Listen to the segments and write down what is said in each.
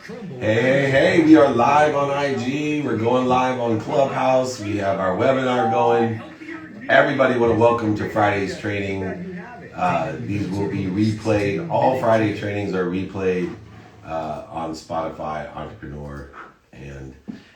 Hey, we are live on IG. We're going live on Clubhouse. We have our webinar going. Everybody want to welcome to Friday's training. These will be replayed. All Friday trainings are replayed on Spotify, Entrepreneur, and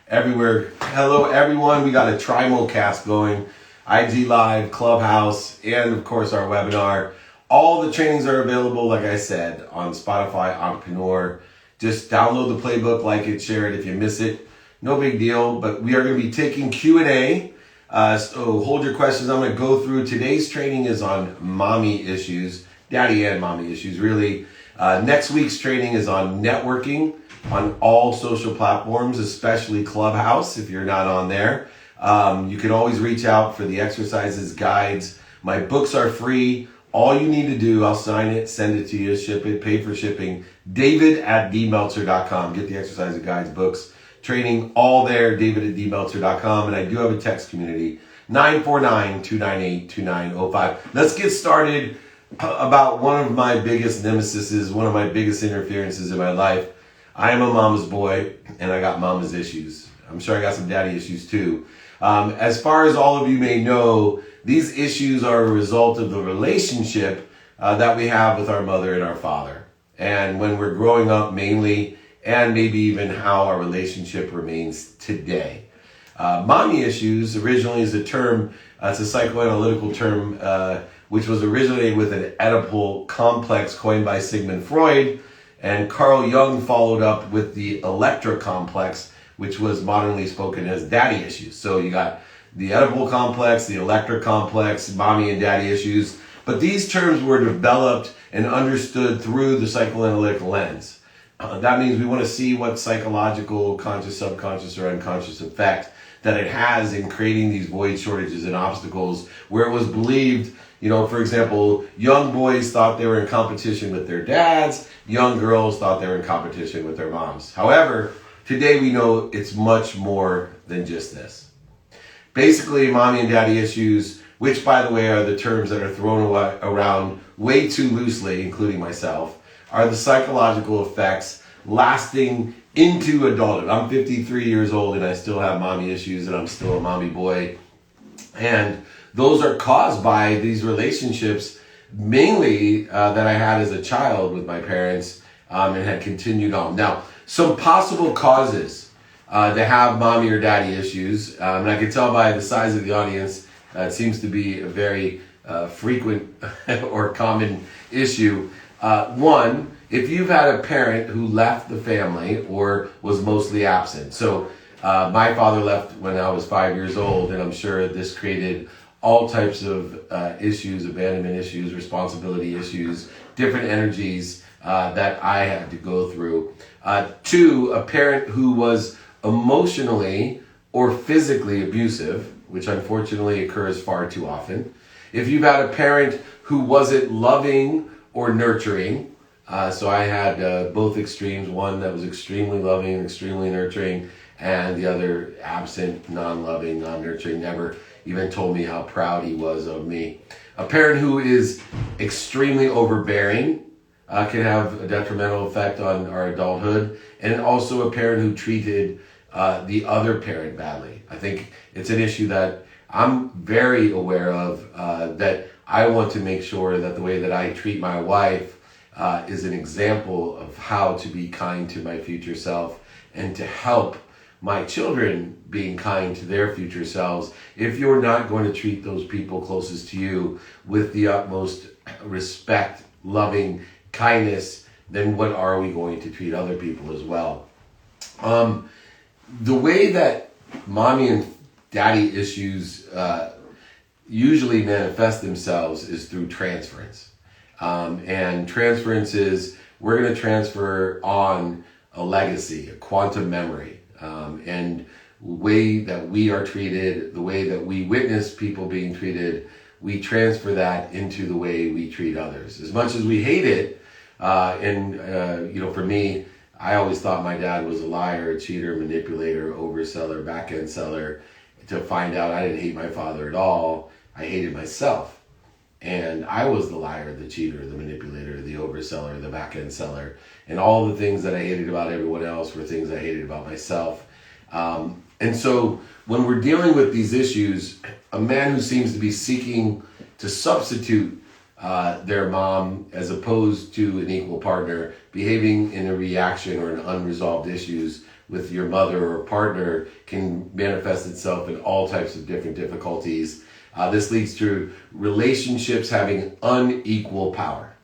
everywhere. Hello, everyone. We got a Trimulcast going. IG Live, Clubhouse, and of course our webinar. All the trainings are available, like I said, on Spotify, Entrepreneur. Just download the playbook, like it, share it. If you miss it, no big deal. But we are going to be taking Q&A. So hold your questions. I'm going to go through. Today's training is on mommy issues, daddy and mommy issues, really. Next week's training is on networking on all social platforms, especially Clubhouse, if you're not on there. You can always reach out for the exercises, guides. My books are free. All you need to do, I'll sign it, send it to you, ship it, pay for shipping. David@dmeltzer.com. Get the exercise guides, books, training, all there, David@dmeltzer.com. And I do have a text community, 949-298-2905. Let's get started about one of my biggest nemesises, one of my biggest interferences in my life. I am a mama's boy, and I got mama's issues. I'm sure I got some daddy issues too. As far as all of you may know, these issues are a result of the relationship that we have with our mother and our father. And when we're growing up mainly, and maybe even how our relationship remains today. Mommy issues originally is a term, it's a psychoanalytical term, which was originated with an Oedipal complex coined by Sigmund Freud. And Carl Jung followed up with the Electra complex, which was modernly spoken as daddy issues. So you got the Oedipal complex, the Electra complex, mommy and daddy issues. But these terms were developed and understood through the psychoanalytic lens. That means we want to see what psychological, conscious, subconscious, or unconscious effect that it has in creating these void shortages and obstacles where it was believed, for example, young boys thought they were in competition with their dads, young girls thought they were in competition with their moms. However, today we know it's much more than just this. Basically, mommy and daddy issues, which by the way are the terms that are thrown around way too loosely, including myself, are the psychological effects lasting into adulthood. I'm 53 years old and I still have mommy issues and I'm still a mommy boy. And those are caused by these relationships, mainly that I had as a child with my parents and had continued on. Now, some possible causes to have mommy or daddy issues, and I can tell by the size of the audience, it seems to be a very frequent or common issue. One, if you've had a parent who left the family or was mostly absent. So my father left when I was 5 years old, and I'm sure this created all types of issues, abandonment issues, responsibility issues, different energies that I had to go through. Two, a parent who was emotionally or physically abusive, which unfortunately occurs far too often. If you've had a parent who wasn't loving or nurturing, so I had both extremes, one that was extremely loving, extremely nurturing, and the other absent, non-loving, non-nurturing, never even told me how proud he was of me. A parent who is extremely overbearing can have a detrimental effect on our adulthood, and also a parent who treated the other parent badly. I think it's an issue that I'm very aware of, that I want to make sure that the way that I treat my wife is an example of how to be kind to my future self and to help my children being kind to their future selves. If you're not going to treat those people closest to you with the utmost respect, loving kindness, then what are we going to treat other people as well? The way that mommy and daddy issues usually manifest themselves is through transference. And transference is, we're going to transfer on a legacy, a quantum memory. And the way that we are treated, the way that we witness people being treated, we transfer that into the way we treat others. As much as we hate it, for me, I always thought my dad was a liar, a cheater, manipulator, overseller, back-end seller. To find out I didn't hate my father at all, I hated myself. And I was the liar, the cheater, the manipulator, the overseller, the back-end seller. And all the things that I hated about everyone else were things I hated about myself. And so when we're dealing with these issues, a man who seems to be seeking to substitute their mom as opposed to an equal partner, behaving in a reaction or an unresolved issues with your mother or partner can manifest itself in all types of different difficulties. This leads to relationships having unequal power,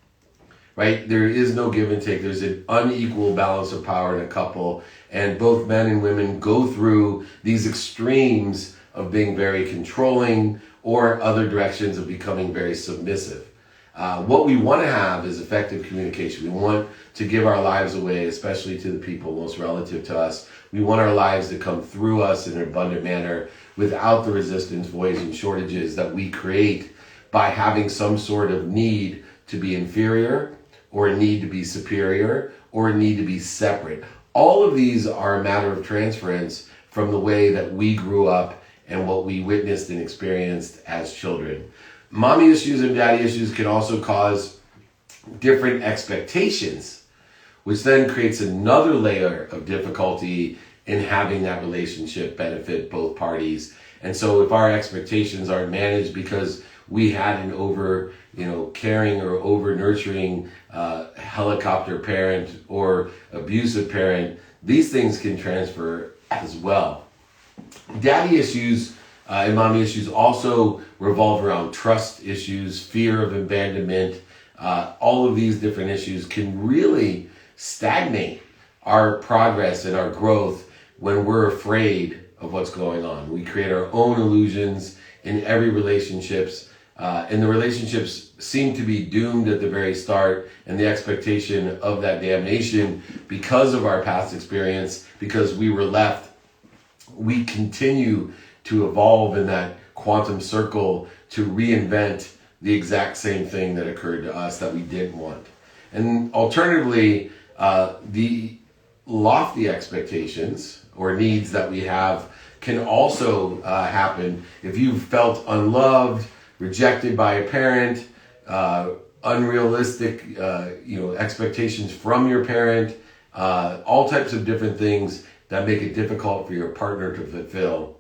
right? There is no give and take. There's an unequal balance of power in a couple, and both men and women go through these extremes of being very controlling or other directions of becoming very submissive. What we want to have is effective communication. We want to give our lives away, especially to the people most relative to us. We want our lives to come through us in an abundant manner without the resistance, voids, and shortages that we create by having some sort of need to be inferior, or a need to be superior, or a need to be separate. All of these are a matter of transference from the way that we grew up and what we witnessed and experienced as children. Mommy issues and daddy issues can also cause different expectations, which then creates another layer of difficulty in having that relationship benefit both parties. And so if our expectations aren't managed because we had an over, caring or over nurturing helicopter parent or abusive parent, these things can transfer as well. Daddy issues and mommy issues also revolve around trust issues, fear of abandonment. All of these different issues can really stagnate our progress and our growth when we're afraid of what's going on. We create our own illusions in every relationships, and the relationships seem to be doomed at the very start, and the expectation of that damnation because of our past experience, because we were left, we continue to evolve in that quantum circle to reinvent the exact same thing that occurred to us that we didn't want. And alternatively, the lofty expectations or needs that we have can also happen if you've felt unloved, rejected by a parent, unrealistic expectations from your parent, all types of different things that make it difficult for your partner to fulfill.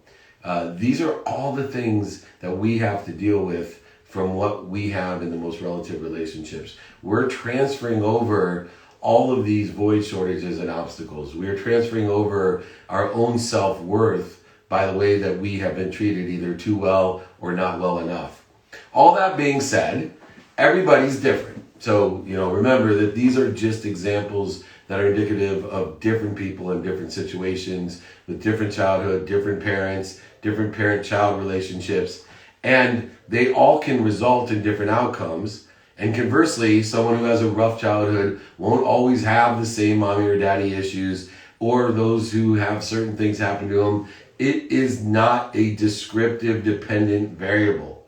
These are all the things that we have to deal with from what we have in the most relative relationships. We're transferring over all of these void, shortages, and obstacles. We're transferring over our own self-worth by the way that we have been treated either too well or not well enough. All that being said, everybody's different. So, remember that these are just examples that are indicative of different people in different situations with different childhood, different parents, different parent-child relationships, and they all can result in different outcomes. And conversely, someone who has a rough childhood won't always have the same mommy or daddy issues, or those who have certain things happen to them. It is not a descriptive dependent variable.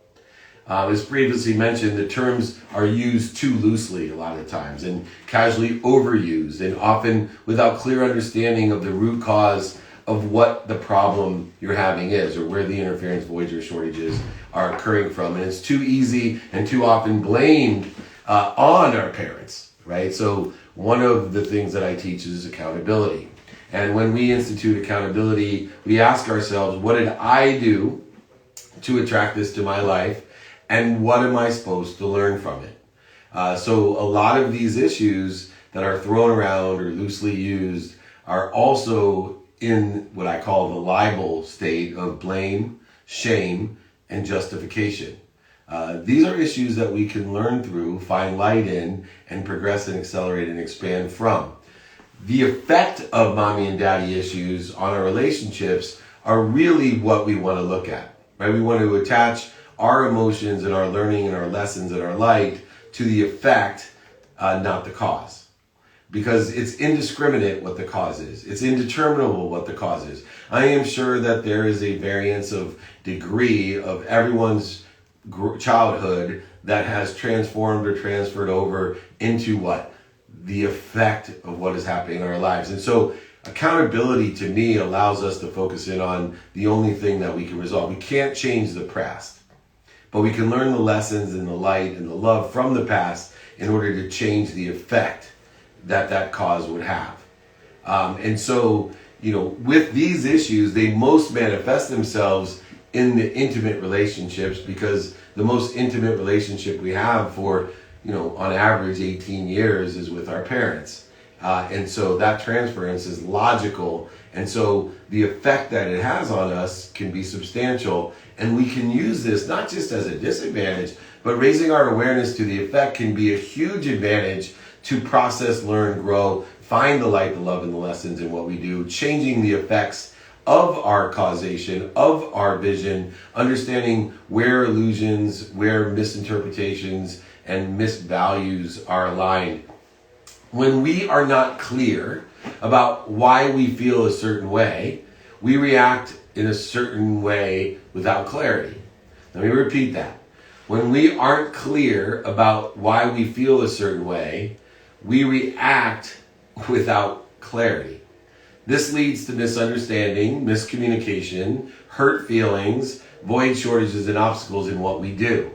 As previously mentioned, the terms are used too loosely a lot of times and casually overused, and often without clear understanding of the root cause of what the problem you're having is, or where the interference, voids, or shortages are occurring from. And it's too easy and too often blamed on our parents, right? So one of the things that I teach is accountability. And when we institute accountability, we ask ourselves, what did I do to attract this to my life? And what am I supposed to learn from it? So a lot of these issues that are thrown around or loosely used are also in what I call the libel state of blame, shame, and justification. These are issues that we can learn through, find light in, and progress and accelerate and expand from. The effect of mommy and daddy issues on our relationships are really what we want to look at, right? We want to attach our emotions and our learning and our lessons and our light to the effect, not the cause. Because it's indiscriminate what the cause is. It's indeterminable what the cause is. I am sure that there is a variance of degree of everyone's childhood that has transformed or transferred over into what? The effect of what is happening in our lives. And so accountability to me allows us to focus in on the only thing that we can resolve. We can't change the past, but we can learn the lessons and the light and the love from the past in order to change the effect that cause would have. And so, with these issues, they most manifest themselves in the intimate relationships, because the most intimate relationship we have for, on average 18 years is with our parents. And so that transference is logical. And so the effect that it has on us can be substantial. And we can use this not just as a disadvantage, but raising our awareness to the effect can be a huge advantage to process, learn, grow, find the light, the love, and the lessons in what we do, changing the effects of our causation, of our vision, understanding where illusions, where misinterpretations and misvalues are aligned. When we are not clear about why we feel a certain way, we react in a certain way without clarity. Let me repeat that. When we aren't clear about why we feel a certain way, we react without clarity. This leads to misunderstanding, miscommunication, hurt feelings, void, shortages, and obstacles in what we do.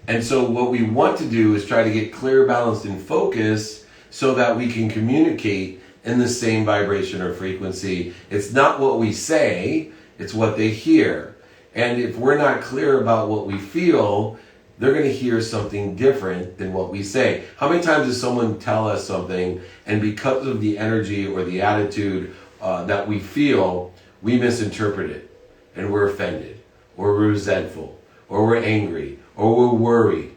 And so what we want to do is try to get clear, balanced, and focused so that we can communicate in the same vibration or frequency. It's not what we say, it's what they hear. And if we're not clear about what we feel, they're going to hear something different than what we say. How many times does someone tell us something, and because of the energy or the attitude that we feel, we misinterpret it, and we're offended, or we're resentful, or we're angry, or we're worried?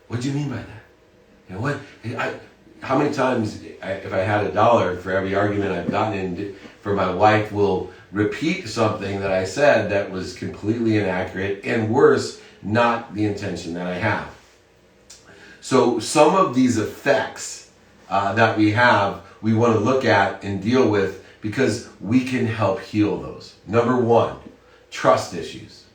What do you mean by that? How many times, if I had $1 for every argument I've gotten in for my wife, will repeat something that I said that was completely inaccurate, and worse, not the intention that I have. So some of these effects that we have, we want to look at and deal with, because we can help heal those. Number one, trust issues.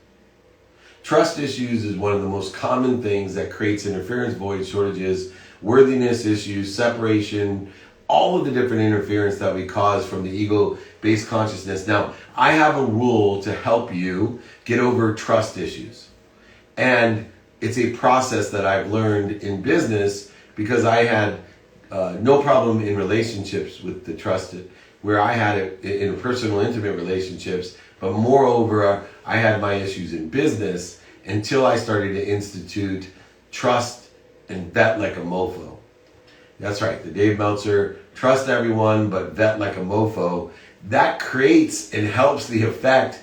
Trust issues is one of the most common things that creates interference, void, shortages, worthiness issues, separation, all of the different interference that we cause from the ego-based consciousness. Now, I have a rule to help you get over trust issues. And it's a process that I've learned in business, because I had no problem in relationships with the trusted, where I had it in personal, intimate relationships, but moreover, I had my issues in business until I started to institute trust and vet like a mofo. That's right, the Dave Meltzer, trust everyone, but vet like a mofo. That creates and helps the effect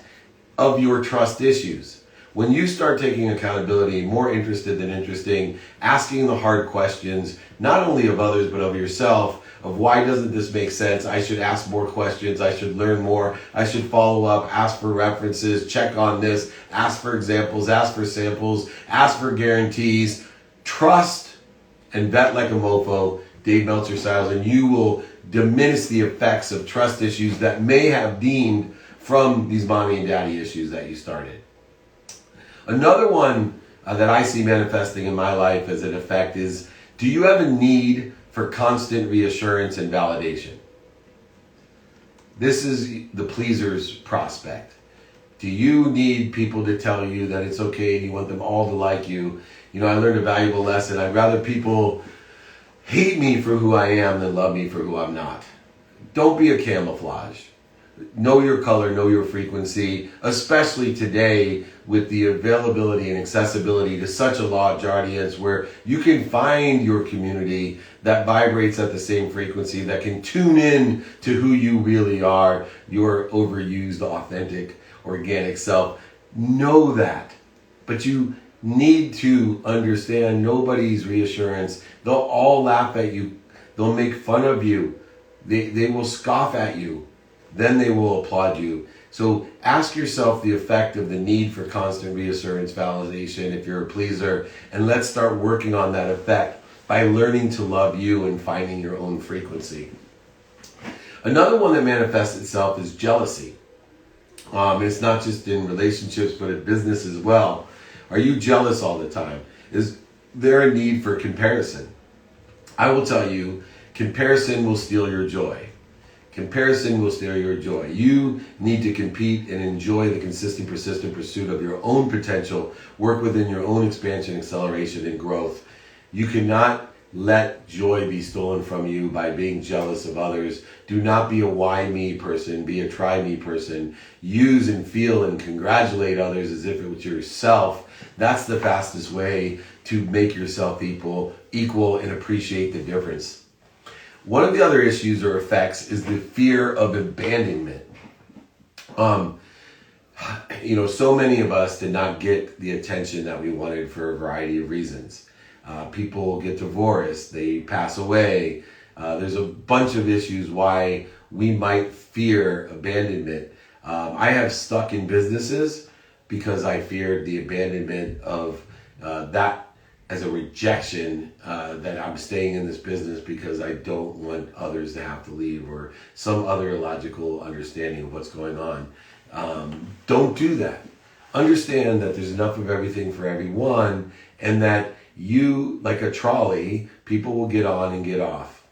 of your trust issues. When you start taking accountability, more interested than interesting, asking the hard questions, not only of others, but of yourself, of why doesn't this make sense? I should ask more questions. I should learn more. I should follow up, ask for references, check on this, ask for examples, ask for samples, ask for guarantees. Trust and vet like a mofo, Dave Meltzer styles, and you will diminish the effects of trust issues that may have deemed from these mommy and daddy issues that you started. Another one that I see manifesting in my life as an effect is, do you have a need for constant reassurance and validation? This is the pleaser's prospect. Do you need people to tell you that it's okay? You want them all to like you? I learned a valuable lesson. I'd rather people hate me for who I am than love me for who I'm not. Don't be a camouflage. Know your color, know your frequency, especially today with the availability and accessibility to such a large audience, where you can find your community that vibrates at the same frequency, that can tune in to who you really are, your overused, authentic, organic self. Know that. But you need to understand nobody's reassurance. They'll all laugh at you. They'll make fun of you. They will scoff at you. Then they will applaud you. So ask yourself the effect of the need for constant reassurance, validation, if you're a pleaser, and let's start working on that effect by learning to love you and finding your own frequency. Another one that manifests itself is jealousy. It's not just in relationships, but in business as well. Are you jealous all the time? Is there a need for comparison? I will tell you, comparison will steal your joy. Comparison will steal your joy. You need to compete and enjoy the consistent, persistent pursuit of your own potential. Work within your own expansion, acceleration, and growth. You cannot let joy be stolen from you by being jealous of others. Do not be a why me person, be a try me person. Use and feel and congratulate others as if it was yourself. That's the fastest way to make yourself equal and appreciate the difference. One of the other issues or effects is the fear of abandonment. So many of us did not get the attention that we wanted for a variety of reasons. People get divorced, they pass away. There's a bunch of issues why we might fear abandonment. I have stuck in businesses because I feared the abandonment of that as a rejection, that I'm staying in this business because I don't want others to have to leave, or some other illogical understanding of what's going on. Don't do that. Understand that there's enough of everything for everyone, and that you, like a trolley, people will get on and get off.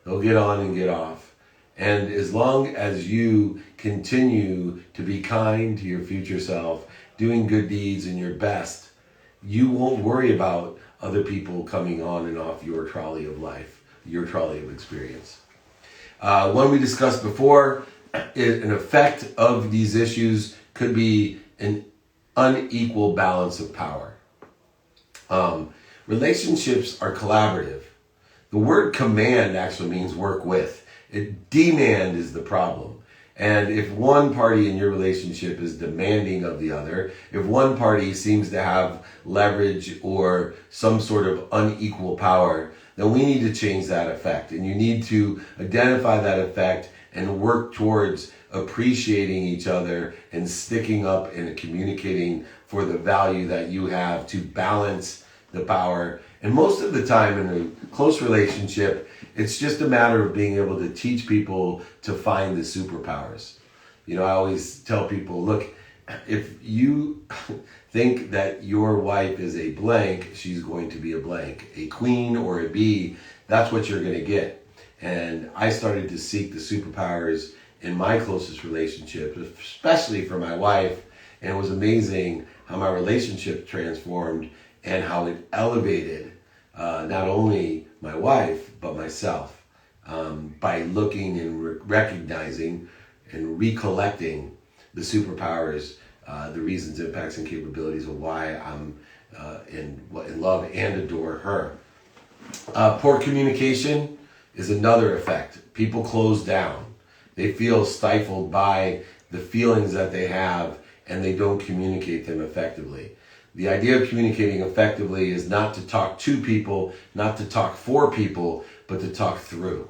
They'll get on and get off. And as long as you continue to be kind to your future self, doing good deeds and your best, you won't worry about other people coming on and off your trolley of life, your trolley of experience. One we discussed before, an effect of these issues could be an unequal balance of power. Relationships are collaborative. The word command actually means work with. Demand is the problem. And if one party in your relationship is demanding of the other, if one party seems to have leverage or some sort of unequal power, then we need to change that effect. And you need to identify that effect and work towards appreciating each other and sticking up and communicating for the value that you have to balance the power. And most of the time in a close relationship, it's just a matter of being able to teach people to find the superpowers. I always tell people, look, if you think that your wife is a blank, she's going to be a blank. A queen or a bee, that's what you're going to get. And I started to seek the superpowers in my closest relationship, especially for my wife. And it was amazing how my relationship transformed and how it elevated not only my wife, but myself, by looking and recognizing and recollecting the superpowers, the reasons, impacts, and capabilities of why I'm in love and adore her. Poor communication is another effect. People close down. They feel stifled by the feelings that they have, and they don't communicate them effectively. The idea of communicating effectively is not to talk to people, not to talk for people, but to talk through.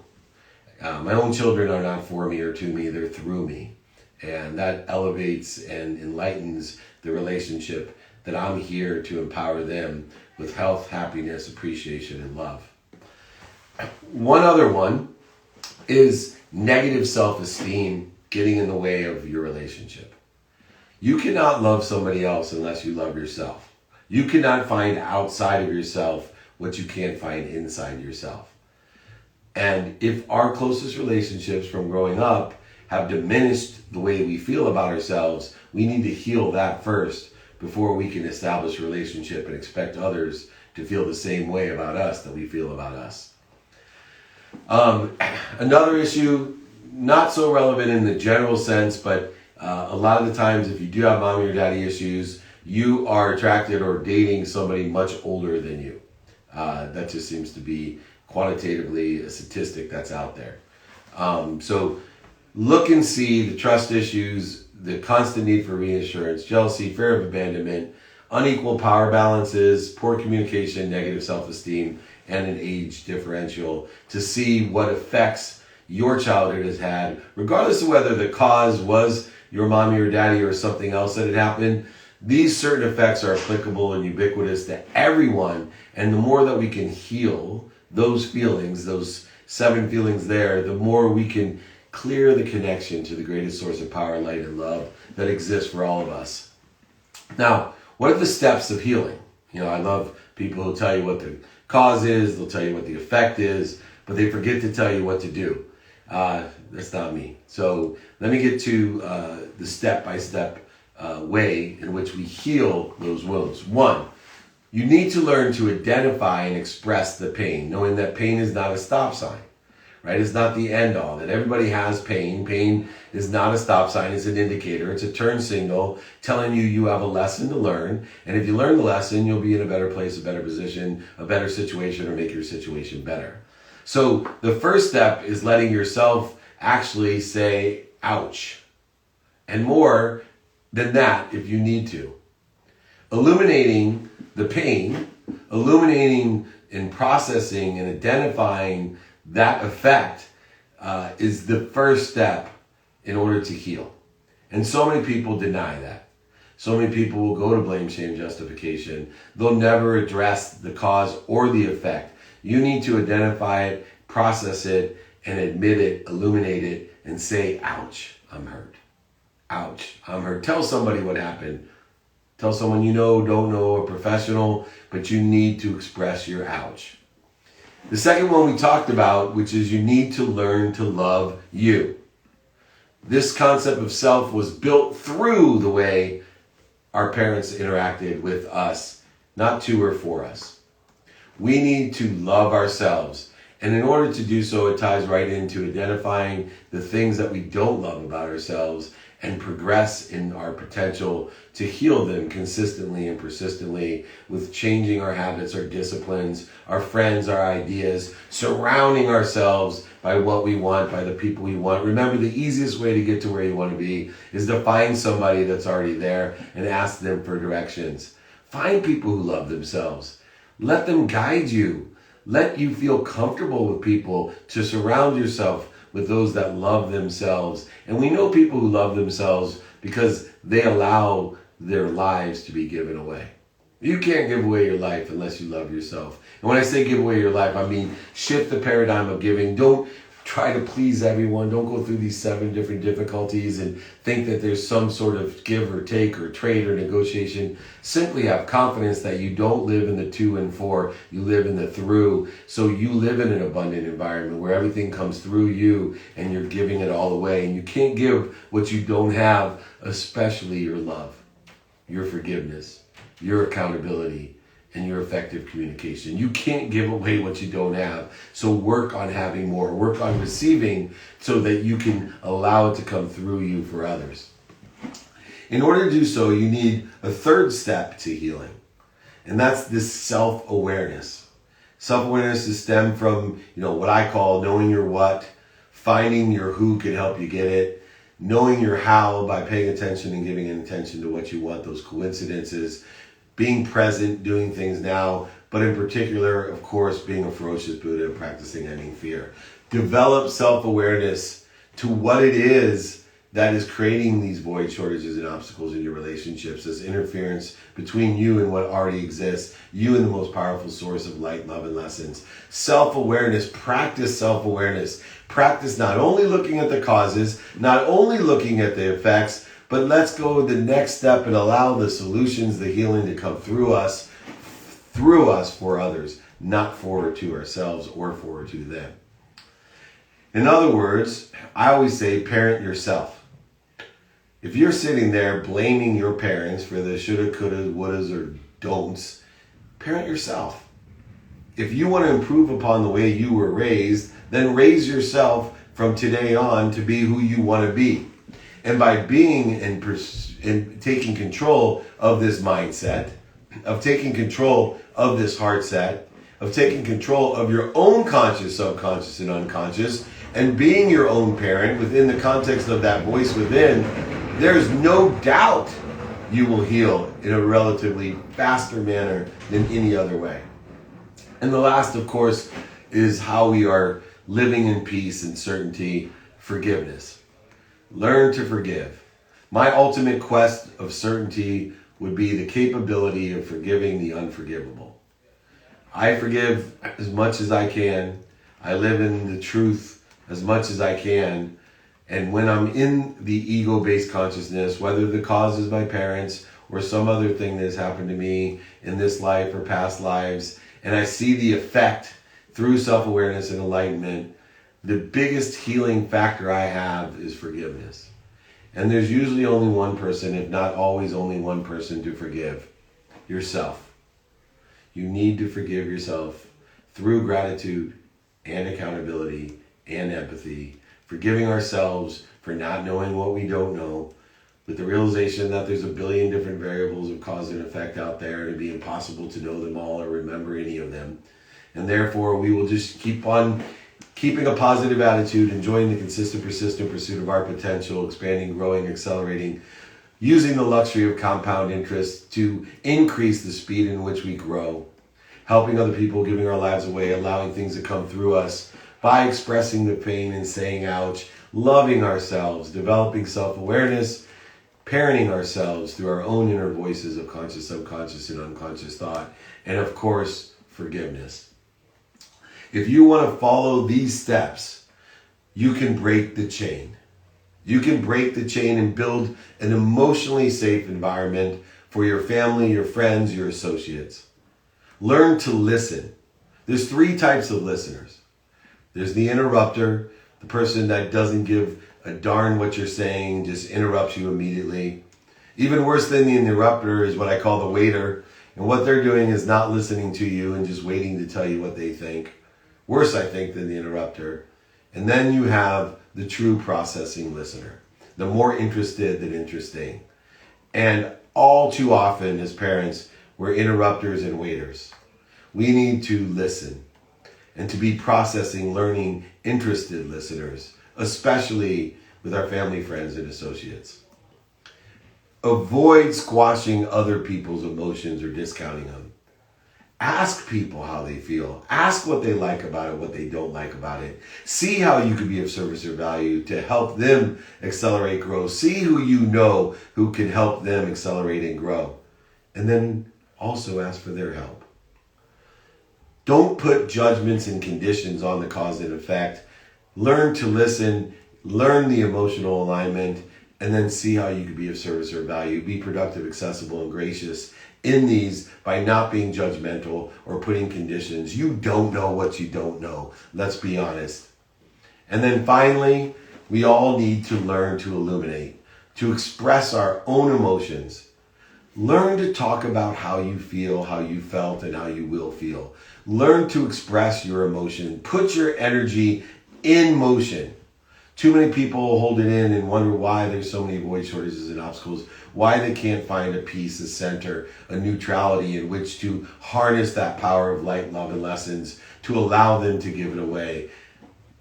My own children are not for me or to me, they're through me. And that elevates and enlightens the relationship that I'm here to empower them with health, happiness, appreciation, and love. One other one is negative self-esteem getting in the way of your relationship. You cannot love somebody else unless you love yourself. You cannot find outside of yourself what you can't find inside yourself. And if our closest relationships from growing up have diminished the way we feel about ourselves, we need to heal that first before we can establish a relationship and expect others to feel the same way about us that we feel about us. Another issue, not so relevant in the general sense, but a lot of the times if you do have mommy or daddy issues, you are attracted or dating somebody much older than you. That just seems to be quantitatively a statistic that's out there. So look and see the trust issues, the constant need for reassurance, jealousy, fear of abandonment, unequal power balances, poor communication, negative self-esteem, and an age differential to see what effects your childhood has had, regardless of whether the cause was your mommy or daddy or something else that had happened. These certain effects are applicable and ubiquitous to everyone, and the more that we can heal those feelings, those 7 feelings there, the more we can clear the connection to the greatest source of power, light, and love that exists for all of us. Now, what are the steps of healing? I love people who tell you what the cause is, they'll tell you what the effect is, but they forget to tell you what to do. That's not me. So let me get to the step-by-step way in which we heal those wounds. 1, You need to learn to identify and express the pain, knowing that pain is not a stop sign, right? It's not the end all, that everybody has pain. Pain is not a stop sign, it's an indicator. It's a turn signal telling you you have a lesson to learn. And if you learn the lesson, you'll be in a better place, a better position, a better situation, or make your situation better. So the first step is letting yourself actually say, ouch. And more than that, if you need to. Illuminating the pain, illuminating and processing and identifying that effect is the first step in order to heal. And so many people deny that. So many people will go to blame, shame, justification. They'll never address the cause or the effect. You need to identify it, process it, and admit it, illuminate it, and say, ouch, I'm hurt. Ouch, I'm hurt. Tell somebody what happened. Tell someone you know, don't know, a professional, but you need to express your ouch. The second one we talked about, which is you need to learn to love you. This concept of self was built through the way our parents interacted with us, not to or for us. We need to love ourselves. And in order to do so, it ties right into identifying the things that we don't love about ourselves and progress in our potential to heal them consistently and persistently with changing our habits, our disciplines, our friends, our ideas, surrounding ourselves by what we want, by the people we want. Remember, the easiest way to get to where you want to be is to find somebody that's already there and ask them for directions. Find people who love themselves. Let them guide you. Let you feel comfortable with people to surround yourself with those that love themselves. And we know people who love themselves because they allow their lives to be given away. You can't give away your life unless you love yourself. And when I say give away your life, I mean shift the paradigm of giving. Don't try to please everyone. Don't go through these 7 different difficulties and think that there's some sort of give or take or trade or negotiation. Simply have confidence that you don't live in the 2 and 4. You live in the through. So you live in an abundant environment where everything comes through you and you're giving it all away. And you can't give what you don't have, especially your love, your forgiveness, your accountability, and your effective communication. You can't give away what you don't have. So work on having more. Work on receiving so that you can allow it to come through you for others. In order to do so, you need a third step to healing. And that's this self-awareness. Self-awareness is stemmed from, what I call knowing your what, finding your who can help you get it, knowing your how by paying attention and giving attention to what you want, those coincidences, being present, doing things now, but in particular, of course, being a ferocious Buddha and practicing ending fear. Develop self-awareness to what it is that is creating these void, shortages, and obstacles in your relationships, this interference between you and what already exists, you and the most powerful source of light, love, and lessons. Self-awareness, practice self-awareness. Practice not only looking at the causes, not only looking at the effects, but let's go the next step and allow the solutions, the healing to come through us for others, not forward to ourselves or forward to them. In other words, I always say parent yourself. If you're sitting there blaming your parents for the shoulda, coulda, wouldas, or don'ts, parent yourself. If you want to improve upon the way you were raised, then raise yourself from today on to be who you want to be. And by being and taking control of this mindset, of taking control of this heart set, of taking control of your own conscious, subconscious, and unconscious, and being your own parent within the context of that voice within, there's no doubt you will heal in a relatively faster manner than any other way. And the last, of course, is how we are living in peace and certainty, forgiveness. Learn to forgive. My ultimate quest of certainty would be the capability of forgiving the unforgivable. I forgive as much as I can. I live in the truth as much as I can. And when I'm in the ego-based consciousness, whether the cause is my parents or some other thing that has happened to me in this life or past lives, and I see the effect through self-awareness and enlightenment, the biggest healing factor I have is forgiveness. And there's usually only one person, if not always only one person to forgive. Yourself. You need to forgive yourself through gratitude and accountability and empathy, forgiving ourselves for not knowing what we don't know, with the realization that there's a billion different variables of cause and effect out there, and it'd be impossible to know them all or remember any of them. And therefore, we will just keep on keeping a positive attitude, enjoying the consistent, persistent pursuit of our potential, expanding, growing, accelerating, using the luxury of compound interest to increase the speed in which we grow, helping other people, giving our lives away, allowing things to come through us by expressing the pain and saying ouch, loving ourselves, developing self-awareness, parenting ourselves through our own inner voices of conscious, subconscious, and unconscious thought, and of course, forgiveness. If you want to follow these steps, you can break the chain. You can break the chain and build an emotionally safe environment for your family, your friends, your associates. Learn to listen. There's 3 types of listeners. There's the interrupter, the person that doesn't give a darn what you're saying, just interrupts you immediately. Even worse than the interrupter is what I call the waiter. And what they're doing is not listening to you and just waiting to tell you what they think. Worse, I think, than the interrupter. And then you have the true processing listener, the more interested than interesting. And all too often as parents, we're interrupters and waiters. We need to listen and to be processing, learning, interested listeners, especially with our family, friends, and associates. Avoid squashing other people's emotions or discounting them. Ask people how they feel. Ask what they like about it, what they don't like about it. See how you could be of service or value to help them accelerate, grow. See who you know who can help them accelerate and grow. And then also ask for their help. Don't put judgments and conditions on the cause and effect. Learn to listen, learn the emotional alignment, and then see how you could be of service or value. Be productive, accessible, and gracious in these by not being judgmental or putting conditions. You don't know what you don't know. Let's be honest. And then finally, we all need to learn to illuminate, to express our own emotions. Learn to talk about how you feel, how you felt, and how you will feel. Learn to express your emotion. Put your energy in motion. Too many people hold it in and wonder why there's so many void shortages and obstacles, why they can't find a peace, a center, a neutrality in which to harness that power of light, love, and lessons to allow them to give it away.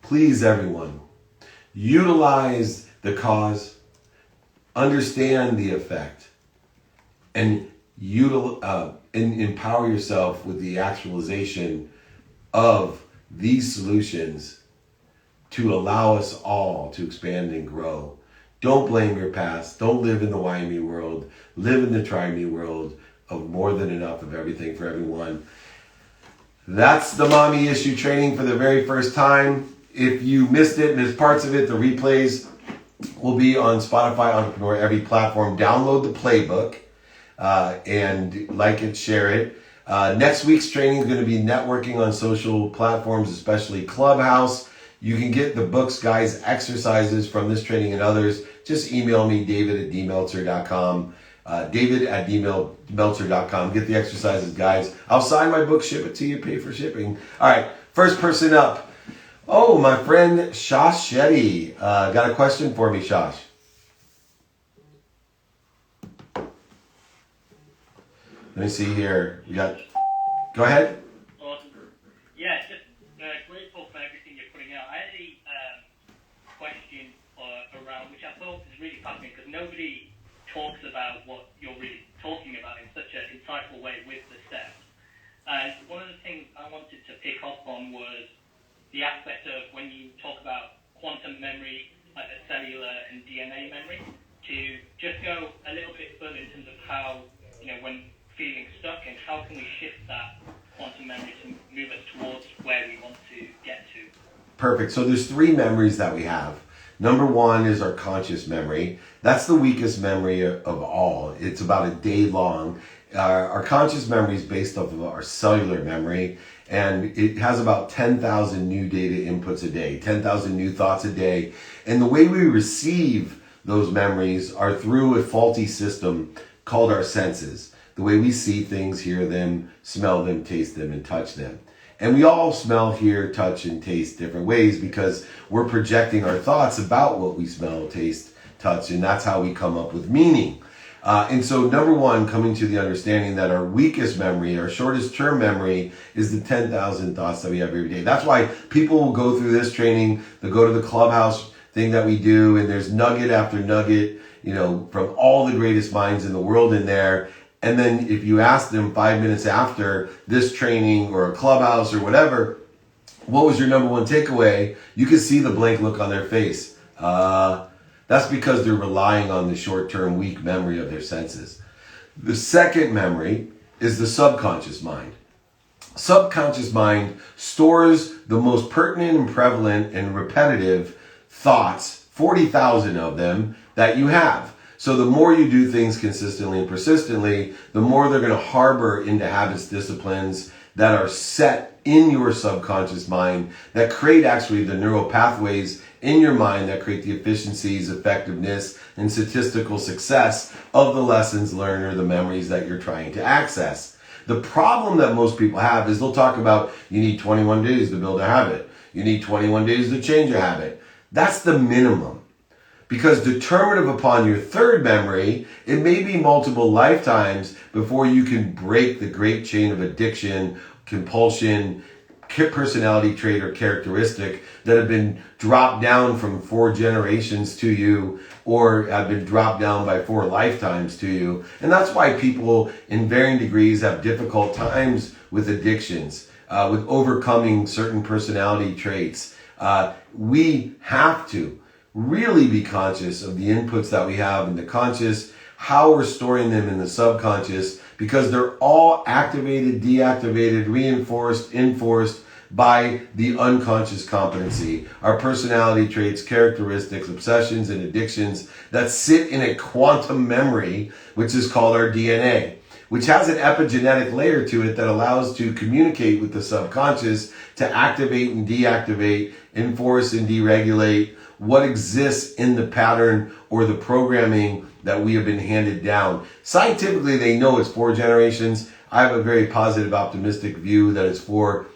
Please, everyone, utilize the cause, understand the effect, and empower yourself with the actualization of these solutions to allow us all to expand and grow. Don't blame your past. Don't live in the why me world. Live in the try me world of more than enough of everything for everyone. That's the Mommy Issue Training for the very first time. If you missed it, missed parts of it, the replays will be on Spotify, Entrepreneur, every platform. Download the playbook and like it, share it. Next week's training is going to be networking on social platforms, especially Clubhouse. You can get the books, guys, exercises from this training and others. Just email me, david@dmeltzer.com. David@dmeltzer.com. Get the exercises, guys. I'll sign my book, ship it to you, pay for shipping. All right, first person up. Oh, my friend Shosh Shetty. Got a question for me, Shosh. Let me see here. We got. Go ahead. Awesome. Yeah, just grateful for everything you're putting out. I had a question around, which I thought was really fascinating, because nobody talks about what you're really talking about in such an insightful way with the steps. And one of the things I wanted to pick up on was the aspect of when you talk about quantum memory, like the cellular and DNA memory, to just go a little bit further in terms of how, when feeling stuck, and how can we shift that quantum memory to move us towards where we want to get to. Perfect. So there's 3 memories that we have. Number 1 is our conscious memory. That's the weakest memory of all. It's about a day long. Our conscious memory is based off of our cellular memory, and it has about 10,000 new data inputs a day, 10,000 new thoughts a day. And the way we receive those memories are through a faulty system called our senses. the way we see things, hear them, smell them, taste them, and touch them. And we all smell, hear, touch, and taste different ways because we're projecting our thoughts about what we smell, taste, touch, and that's how we come up with meaning. And so number one, coming to the understanding that our weakest memory, our shortest term memory is the 10,000 thoughts that we have every day. That's why people will go through this training, they'll go to the clubhouse thing that we do, and there's nugget after nugget, from all the greatest minds in the world in there. And then if you ask them 5 minutes after this training or a clubhouse or whatever, what was your number one takeaway? You can see the blank look on their face. That's because they're relying on the short-term weak memory of their senses. The second memory is the subconscious mind. Subconscious mind stores the most pertinent and prevalent and repetitive thoughts, 40,000 of them, that you have. So the more you do things consistently and persistently, the more they're going to harbor into habits, disciplines that are set in your subconscious mind that create actually the neural pathways in your mind that create the efficiencies, effectiveness, and statistical success of the lessons learned or the memories that you're trying to access. The problem that most people have is they'll talk about you need 21 days to build a habit. You need 21 days to change a habit. That's the minimum. Because determinative upon your third memory, it may be multiple lifetimes before you can break the great chain of addiction, compulsion, personality trait or characteristic that have been dropped down from 4 generations to you or have been dropped down by 4 lifetimes to you. And that's why people in varying degrees have difficult times with addictions, with overcoming certain personality traits. We have to really be conscious of the inputs that we have in the conscious, how we're storing them in the subconscious, because they're all activated, deactivated, reinforced, enforced by the unconscious competency. Our personality traits, characteristics, obsessions, and addictions that sit in a quantum memory, which is called our DNA, which has an epigenetic layer to it that allows to communicate with the subconscious to activate and deactivate, enforce and deregulate what exists in the pattern or the programming that we have been handed down. Scientifically, they know it's 4 generations. I have a very positive, optimistic view that it's for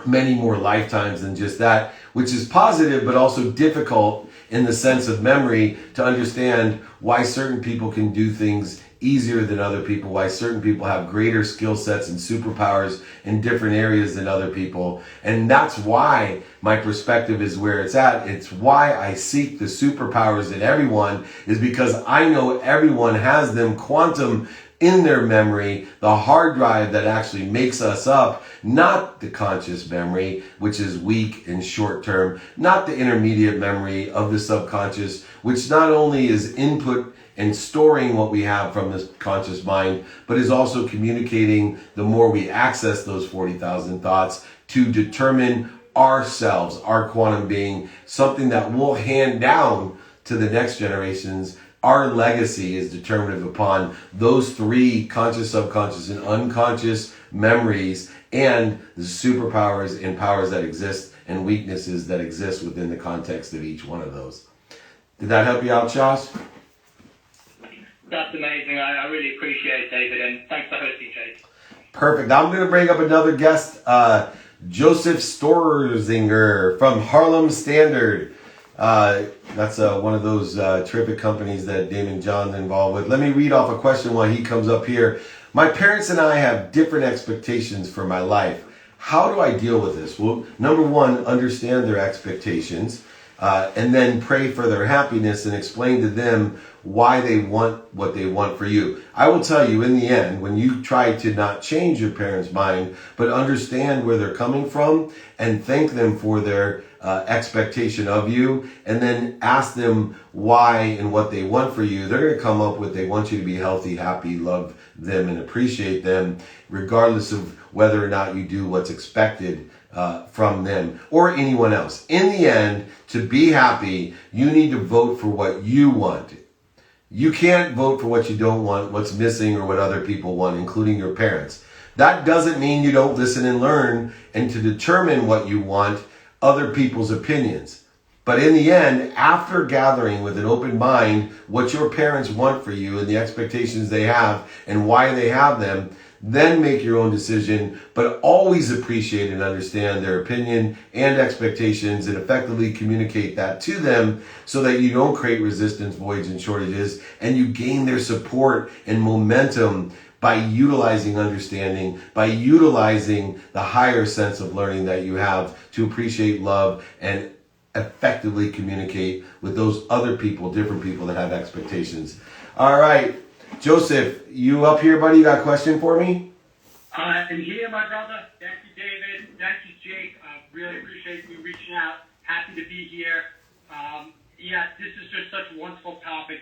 many more lifetimes than just that, which is positive, but also difficult in the sense of memory to understand why certain people can do things easier than other people, why certain people have greater skill sets and superpowers in different areas than other people. And that's why my perspective is where it's at. It's why I seek the superpowers in everyone, is because I know everyone has them quantum in their memory, the hard drive that actually makes us up, not the conscious memory, which is weak and short term, not the intermediate memory of the subconscious, which not only is input and storing what we have from this conscious mind, but is also communicating the more we access those 40,000 thoughts to determine ourselves, our quantum being, something that we'll hand down to the next generations. Our legacy is determinative upon those 3 conscious, subconscious, and unconscious memories and the superpowers and powers that exist and weaknesses that exist within the context of each one of those. Did that help you out, Josh? That's amazing. I really appreciate it, David, and thanks for hosting, Jake. Perfect. I'm going to bring up another guest, Joseph Storzinger from Harlem Standard. That's one of those terrific companies that Damon John's involved with. Let me read off a question while he comes up here. My parents and I have different expectations for my life. How do I deal with this? Well, number one, understand their expectations, and then pray for their happiness and explain to them why they want what they want for you. I will tell you, in the end, when you try to not change your parents' mind, but understand where they're coming from and thank them for their expectation of you, and then ask them why and what they want for you, they're going to come up with they want you to be healthy, happy, love them, and appreciate them, regardless of whether or not you do what's expected from them or anyone else. In the end, to be happy, you need to vote for what you want. You can't vote for what you don't want, what's missing, or what other people want, including your parents. That doesn't mean you don't listen and learn and to determine what you want other people's opinions. But in the end, after gathering with an open mind what your parents want for you and the expectations they have and why they have them, then make your own decision, but always appreciate and understand their opinion and expectations and effectively communicate that to them so that you don't create resistance, voids, and shortages, and you gain their support and momentum by utilizing understanding, by utilizing the higher sense of learning that you have to appreciate, love, and effectively communicate with those other people, different people that have expectations. All right. Joseph, you up here, buddy? You got a question for me? I'm here, my brother. Thank you, David. Thank you, Jake. Really appreciate you reaching out. Happy to be here. Yeah, this is just such a wonderful topic.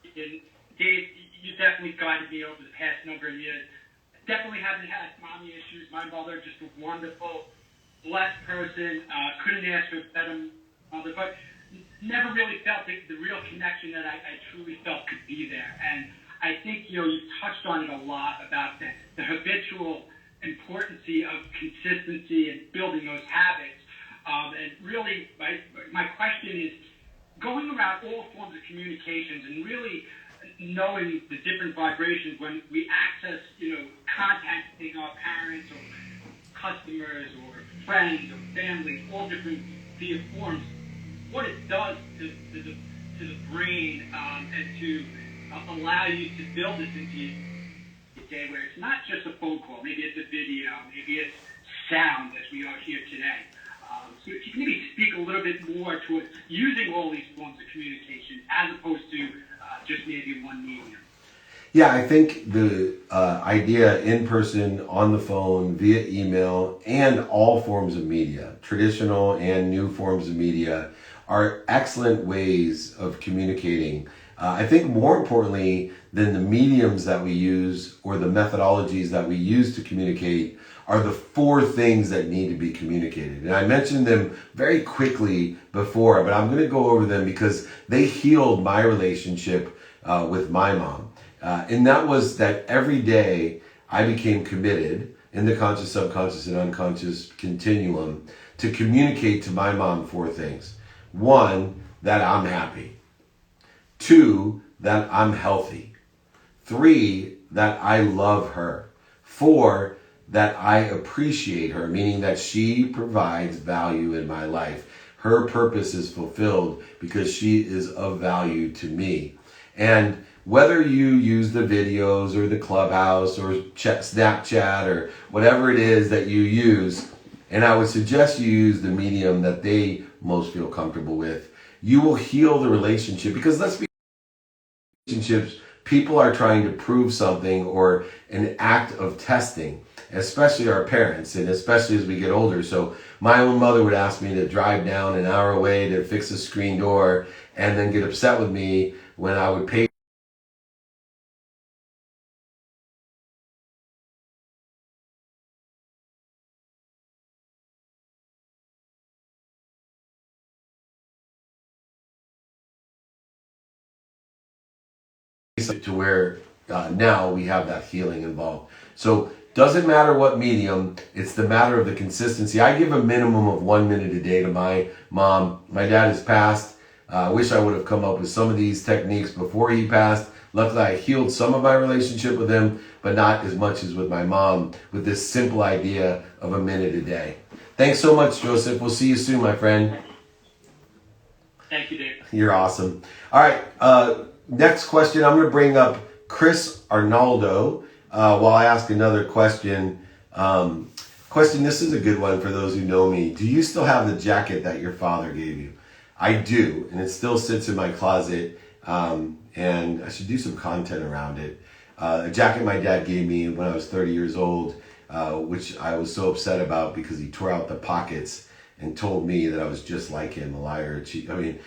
And Dave, you definitely guided me over the past number of years. Definitely haven't had mommy issues. My mother, just a wonderful, blessed person. Couldn't ask for a better mother, but never really felt the real connection that I truly felt could be there. And I think, you touched on it a lot about the habitual importance of consistency and building those habits. And really, my question is, going around all forms of communications and really knowing the different vibrations when we access, contacting our parents or customers or friends or family, all different via forms, what it does to the brain and to allow you to build this into your day where it's not just a phone call, maybe it's a video, maybe it's sound as we are here today. So if you can maybe speak a little bit more to using all these forms of communication as opposed to just maybe one medium. Yeah, I think the idea in person, on the phone, via email, and all forms of media, traditional and new forms of media, are excellent ways of communicating. I think more importantly than the mediums that we use or the methodologies that we use to communicate are the 4 things that need to be communicated. And I mentioned them very quickly before, but I'm going to go over them because they healed my relationship with my mom. And that was that every day I became committed in the conscious, subconscious, and unconscious continuum to communicate to my mom 4 things. 1, that I'm happy. 2, that I'm healthy. 3, that I love her. 4, that I appreciate her, meaning that she provides value in my life. Her purpose is fulfilled because she is of value to me. And whether you use the videos or the Clubhouse or Snapchat or whatever it is that you use, and I would suggest you use the medium that they most feel comfortable with, you will heal the relationship. Because let's be relationships, people are trying to prove something or an act of testing, especially our parents, and especially as we get older. So my own mother would ask me to drive down an hour away to fix a screen door and then get upset with me when I would pay to where now we have that healing involved. So doesn't matter what medium, it's the matter of the consistency. I give a minimum of 1 minute a day to my mom. My dad has passed. I wish I would have come up with some of these techniques before he passed. Luckily, I healed some of my relationship with him, but not as much as with my mom, with this simple idea of a minute a day. Thanks so much, Joseph. We'll see you soon, my friend. Thank you, Dave. You're awesome. All right. Next question, I'm going to bring up Chris Arnaldo while I ask another question. This is a good one for those who know me. Do you still have the jacket that your father gave you? I do, and it still sits in my closet, and I should do some content around it. A jacket my dad gave me when I was 30 years old, which I was so upset about because he tore out the pockets and told me that I was just like him, a liar, a cheat. I mean,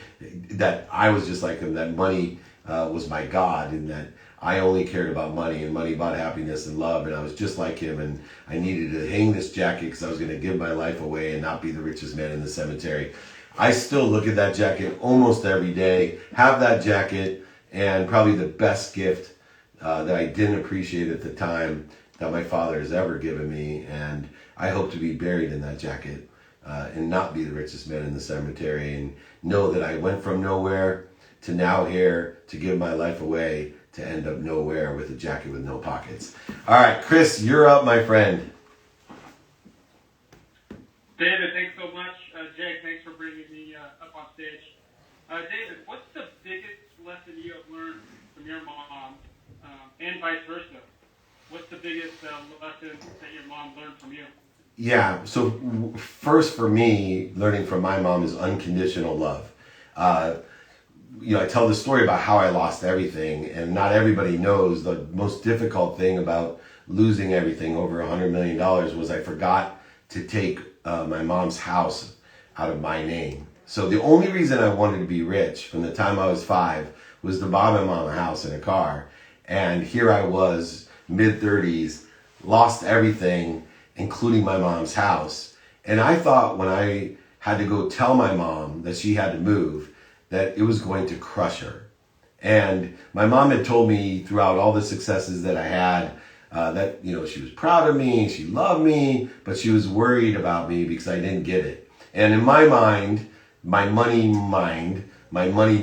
that I was just like him, that money was my God, and that I only cared about money, and money bought happiness and love, and I was just like him, and I needed to hang this jacket because I was going to give my life away and not be the richest man in the cemetery. I still look at that jacket almost every day, have that jacket, and probably the best gift that I didn't appreciate at the time that my father has ever given me, and I hope to be buried in that jacket. and not be the richest man in the cemetery, and know that I went from nowhere to now here to give my life away to end up nowhere with a jacket with no pockets. All right, Chris, you're up, my friend. David, thanks so much. Jake, thanks for bringing me up on stage. David, what's the biggest lesson you have learned from your mom, and vice versa? What's the biggest lesson that your mom learned from you? Yeah, so first for me, learning from my mom is unconditional love. I tell the story about how I lost everything, and not everybody knows the most difficult thing about losing everything, over $100 million, was I forgot to take my mom's house out of my name. So the only reason I wanted to be rich from the time I was 5 was to buy my mom a house and a car. And here I was, mid-30s, lost everything, including my mom's house. And I thought when I had to go tell my mom that she had to move, that it was going to crush her. And my mom had told me throughout all the successes that I had, that, she was proud of me, she loved me, but she was worried about me because I didn't get it. And in my mind, my money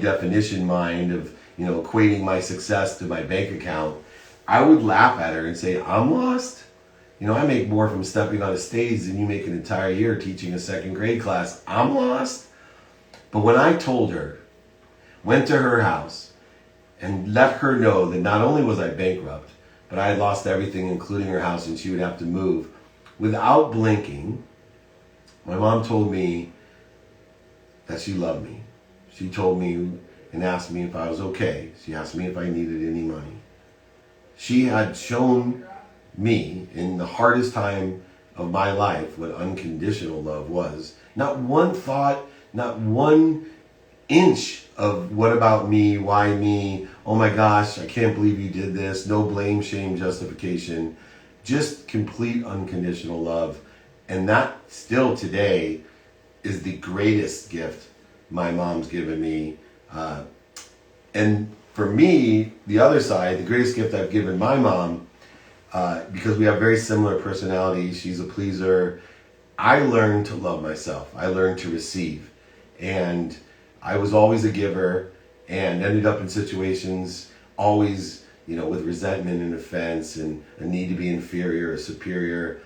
definition mind of, equating my success to my bank account, I would laugh at her and say, I'm lost? I make more from stepping on a stage than you make an entire year teaching a second grade class. I'm lost? But when I told her, went to her house, and let her know that not only was I bankrupt, but I had lost everything, including her house, and she would have to move, without blinking, my mom told me that she loved me. She told me and asked me if I was okay. She asked me if I needed any money. She had shown me in the hardest time of my life what unconditional love was. Not one thought, not one inch of what about me, why me, oh my gosh, I can't believe you did this, no blame, shame, justification, just complete unconditional love. And that still today is the greatest gift my mom's given me. And for me, the other side, the greatest gift I've given my mom, because we have very similar personalities, she's a pleaser, I learned to love myself. I learned to receive. And I was always a giver and ended up in situations always, with resentment and offense and a need to be inferior or superior,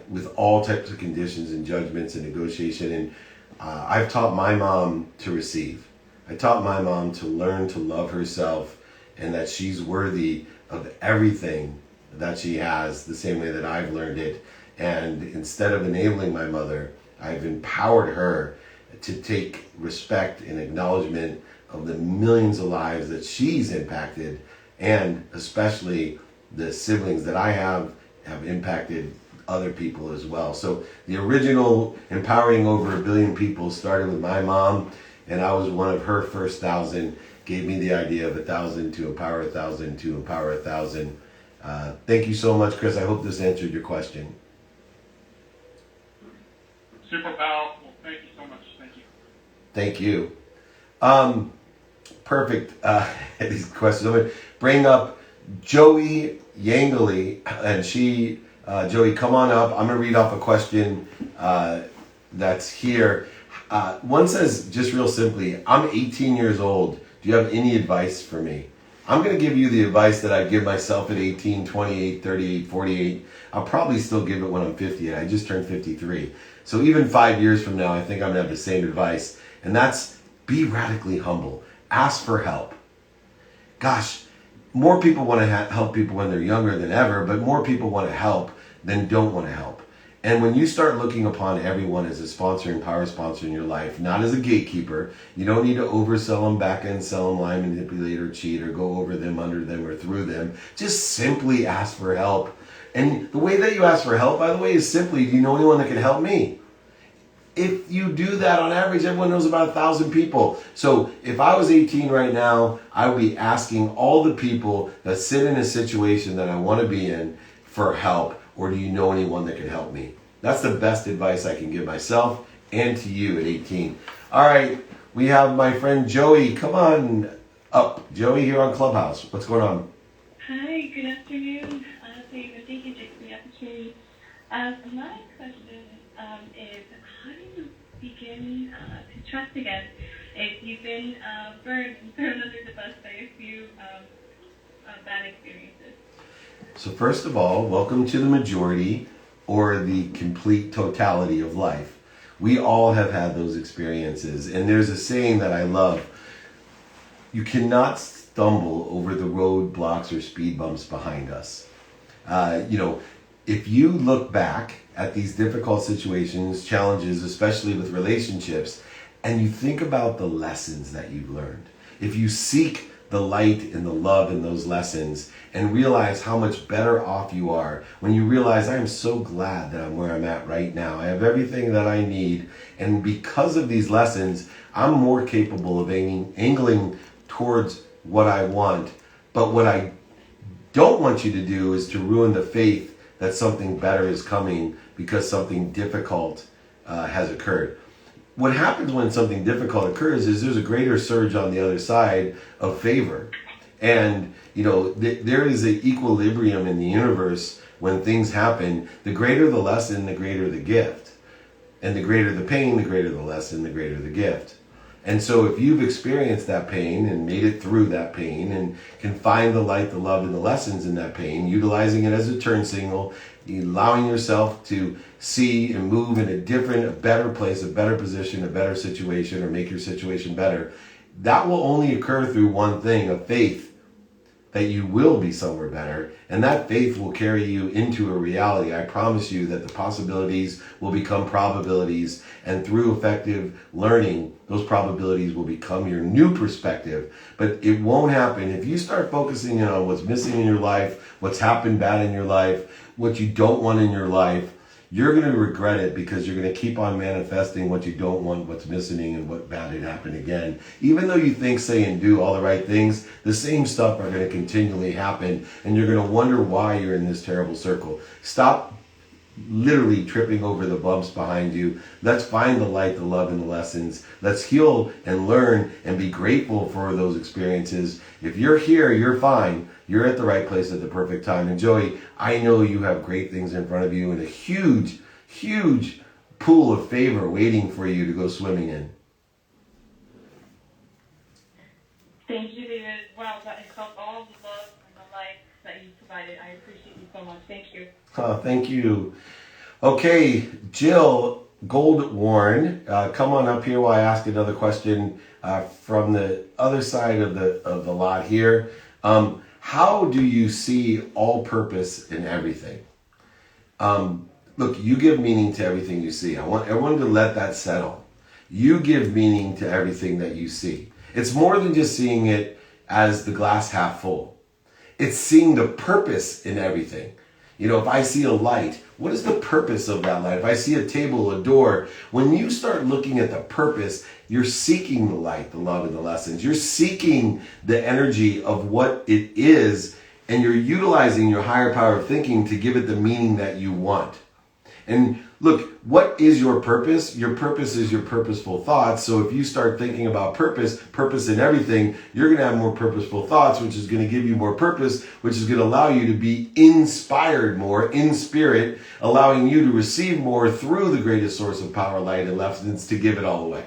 with all types of conditions and judgments and negotiation. And I've taught my mom to receive. I taught my mom to learn to love herself and that she's worthy of everything that she has, the same way that I've learned it. And instead of enabling my mother, I've empowered her to take respect and acknowledgement of the millions of lives that she's impacted, and especially the siblings that I have impacted other people as well. So the original empowering over 1 billion people started with my mom, and I was one of her first 1,000, gave me the idea of 1,000 to empower 1,000 to empower 1,000. Thank you so much, Chris. I hope this answered your question. Super powerful. Thank you so much. Thank you. Thank you. Perfect. These questions. I'm going to bring up Joey Yangley, and Joey, come on up. I'm going to read off a question that's here. One says, just real simply, I'm 18 years old. Do you have any advice for me? I'm going to give you the advice that I give myself at 18, 28, 38, 48. I'll probably still give it when I'm 50. I just turned 53. So even 5 years from now, I think I'm going to have the same advice. And that's be radically humble. Ask for help. Gosh, more people want to help people when they're younger than ever, but more people want to help than don't want to help. And when you start looking upon everyone as a sponsor and power sponsor in your life, not as a gatekeeper, you don't need to oversell them, back end sell them, lie, manipulate, or cheat, or go over them, under them, or through them. Just simply ask for help. And the way that you ask for help, by the way, is simply, do you know anyone that can help me? If you do that, on average, everyone knows about 1,000 people. So if I was 18 right now, I would be asking all the people that sit in a situation that I want to be in for help. Or do you know anyone that can help me? That's the best advice I can give myself and to you at 18. All right, we have my friend Joey. Come on up. Joey here on Clubhouse. What's going on? Hi, good afternoon. Thank you, Jake, for the opportunity. My question is, how do begin to trust again. If you've been burned and thrown under the bus by a few bad experiences. So first of all, welcome to the majority or the complete totality of life. We all have had those experiences. And there's a saying that I love. You cannot stumble over the roadblocks or speed bumps behind us. If you look back at these difficult situations, challenges, especially with relationships, and you think about the lessons that you've learned, if you seek the light and the love in those lessons and realize how much better off you are when you realize I am so glad that I'm where I'm at right now. I have everything that I need. And because of these lessons, I'm more capable of angling towards what I want. But what I don't want you to do is to ruin the faith that something better is coming because something difficult has occurred. What happens when something difficult occurs is there's a greater surge on the other side of favor. And, there is an equilibrium in the universe when things happen. The greater the lesson, the greater the gift. And the greater the pain, the greater the lesson, the greater the gift. And so if you've experienced that pain and made it through that pain and can find the light, the love, and the lessons in that pain, utilizing it as a turn signal, allowing yourself to see and move in a better place, a better position, a better situation, or make your situation better, that will only occur through one thing, a faith that you will be somewhere better. And that faith will carry you into a reality. I promise you that the possibilities will become probabilities. And through effective learning, those probabilities will become your new perspective. But it won't happen if you start focusing on what's missing in your life, what's happened bad in your life, what you don't want in your life. You're going to regret it because you're going to keep on manifesting what you don't want, what's missing, and what bad had happened again. Even though you think, say, and do all the right things, the same stuff are going to continually happen, and you're going to wonder why you're in this terrible circle. Stop literally tripping over the bumps behind you. Let's find the light, the love, and the lessons. Let's heal and learn and be grateful for those experiences. If you're here, you're fine. You're at the right place at the perfect time. And Joey, I know you have great things in front of you and a huge, huge pool of favor waiting for you to go swimming in. Thank you, David. Wow, that is all the love and the light that you provided. I appreciate you so much. Thank you. Oh, thank you. Okay, Jill Goldwarn, come on up here while I ask another question from the other side of the lot here. How do you see all purpose in everything? Look, you give meaning to everything you see. I want everyone to let that settle. You give meaning to everything that you see. It's more than just seeing it as the glass half full. It's seeing the purpose in everything. If I see a light, what is the purpose of that light? If I see a table, a door, when you start looking at the purpose, you're seeking the light, the love, and the lessons. You're seeking the energy of what it is, and you're utilizing your higher power of thinking to give it the meaning that you want. And look, what is your purpose? Your purpose is your purposeful thoughts. So if you start thinking about purpose in everything, you're going to have more purposeful thoughts, which is going to give you more purpose, which is going to allow you to be inspired more in spirit, allowing you to receive more through the greatest source of power, light, and lessons to give it all away.